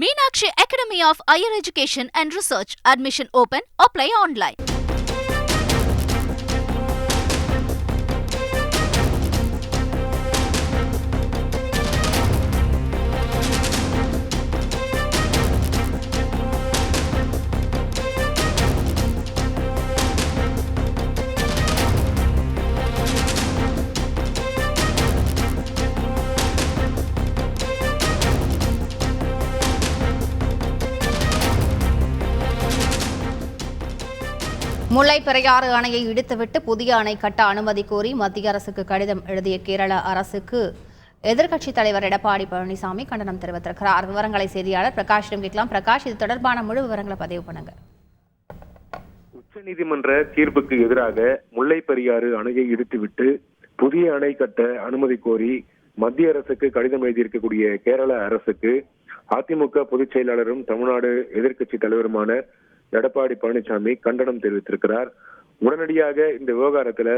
Meenakshi Academy of Higher Education and Research. Admission open. Apply online. முல்லை பெரியாறு அணையை இடித்துவிட்டு புதிய அணை கட்ட அனுமதி கோரி மத்திய அரசுக்கு கடிதம் எழுதிய கேரள அரசுக்கு எதிர்க்கட்சித் தலைவர் எடப்பாடி பழனிசாமி கண்டனம் தெரிவித்திருக்கிறார். விவரங்களை செய்தியாளர் பிரகாஷிடம் கேட்கலாம். பிரகாஷ், இது தொடர்பான முழு விவரங்களை பதிவு பண்ணுங்க. உச்சநீதிமன்ற தீர்ப்புக்கு எதிராக முல்லை பெரியாறு அணையை இடித்துவிட்டு புதிய அணை கட்ட அனுமதி கோரி மத்திய அரசுக்கு கடிதம் எழுதியிருக்கக்கூடிய கேரள அரசுக்கு அதிமுக பொதுச் செயலாளரும் தமிழ்நாடு எதிர்க்கட்சி தலைவருமான எடப்பாடி பழனிசாமி கண்டனம் தெரிவித்திருக்கிறார். உடனடியாக இந்த விவகாரத்துல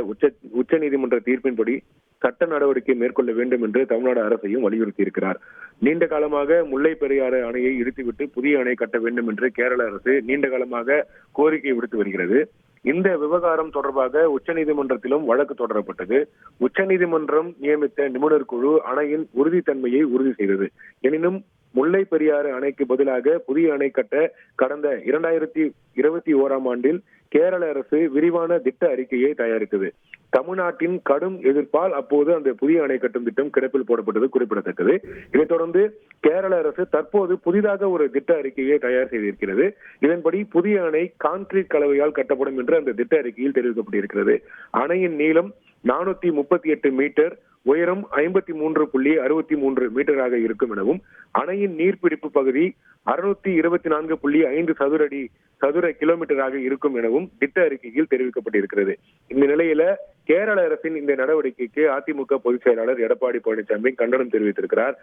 உச்ச நீதிமன்ற தீர்ப்பின்படி சட்ட நடவடிக்கை மேற்கொள்ள வேண்டும் என்று தமிழ்நாடு அரசையும் வலியுறுத்தி இருக்கிறார். நீண்ட காலமாக முல்லை பெரியாறு அணையை இடித்துவிட்டு புதிய அணை கட்ட வேண்டும் என்று கேரள அரசு நீண்ட காலமாக கோரிக்கை விடுத்து வருகிறது. இந்த விவகாரம் தொடர்பாக உச்சநீதிமன்றத்திலும் வழக்கு தொடரப்பட்டது. உச்சநீதிமன்றம் நியமித்த நிபுணர் குழு அணையின் உறுதித்தன்மையை உறுதி செய்தது. எனினும் முல்லை பெரியாறு அணைக்கு பதிலாக புதிய அணை கட்ட கடந்த 2021ஆம் ஆண்டில் கேரள அரசு விரிவான திட்ட அறிக்கையை தயாரித்தது. தமிழ்நாட்டின் கடும் எதிர்ப்பால் அப்போது அந்த புதிய அணை கட்டும் திட்டம் கிடப்பில் போடப்பட்டது குறிப்பிடத்தக்கது. இதைத் தொடர்ந்து கேரள அரசு தற்போது புதிதாக ஒரு திட்ட அறிக்கையை தயார் செய்திருக்கிறது. இதன்படி புதிய அணை கான்கிரீட் கலவையால் கட்டப்படும் என்று அந்த திட்ட அறிக்கையில் தெரிவிக்கப்பட்டிருக்கிறது. அணையின் நீளம் 438 மீட்டர், உயரம் 53.63 மீட்டராக இருக்கும் எனவும் அணையின் நீர்பிடிப்பு பகுதி 624.5 சதுர கிலோமீட்டராக இருக்கும் எனவும் திட்ட அறிக்கையில் தெரிவிக்கப்பட்டிருக்கிறது. இந்த நிலையில கேரள அரசின் இந்த நடவடிக்கைக்கு அதிமுக பொதுச் செயலாளர் எடப்பாடி பழனிசாமி கண்டனம் தெரிவித்திருக்கிறார்.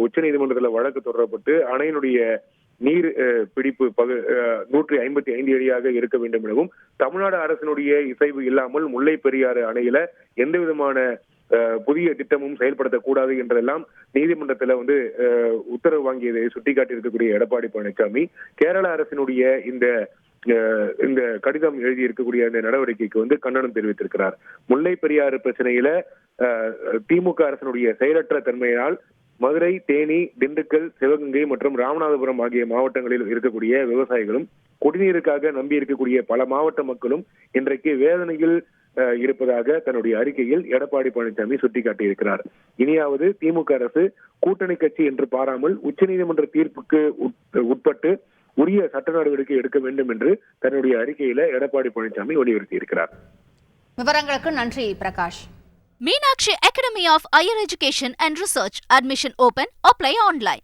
உச்சநீதிமன்றத்தில் வழக்கு தொடரப்பட்டு அணையினுடைய நீர் பிடிப்பு 155 அடியாக இருக்க வேண்டும் எனவும் தமிழ்நாடு அரசினுடைய இசைவு இல்லாமல் முல்லை பெரியாறு அணையில எந்த விதமான புதிய திட்டமும் செயல்படுத்தக்கூடாது என்றெல்லாம் நீதிமன்றத்துல உத்தரவு வாங்கியதை சுட்டிக்காட்டி இருக்கக்கூடிய எடப்பாடி பழனிசாமி கேரள அரசினுடைய இந்த கடிதம் எழுதி இருக்கக்கூடிய அந்த நடவடிக்கைக்கு கண்டனம் தெரிவித்திருக்கிறார். முல்லை பெரியாறு பிரச்சனையில திமுக அரசினுடைய செயலற்ற தன்மையால் மதுரை, தேனி, திண்டுக்கல், சிவகங்கை மற்றும் ராமநாதபுரம் ஆகிய மாவட்டங்களில் இருக்கக்கூடிய விவசாயிகளும் குடிநீருக்காக நம்பி இருக்கக்கூடிய பல மாவட்ட மக்களும் இன்றைக்கு வேதனையில் இருப்பதாக தன்னுடைய அறிக்கையில் எடப்பாடி பழனிசாமி சுட்டிக்காட்டியிருக்கிறார். இனியாவது திமுக அரசு கூட்டணி கட்சி என்று பாராமல் உச்சநீதிமன்ற தீர்ப்புக்கு உட்பட்டு உரிய சட்ட நடவடிக்கை எடுக்க வேண்டும் என்று தன்னுடைய அறிக்கையில எடப்பாடி பழனிசாமி வலியுறுத்தி இருக்கிறார். விவரங்களுக்கு நன்றி Prakash. Meenakshi Academy of Higher Education and Research. Admission open. Apply online.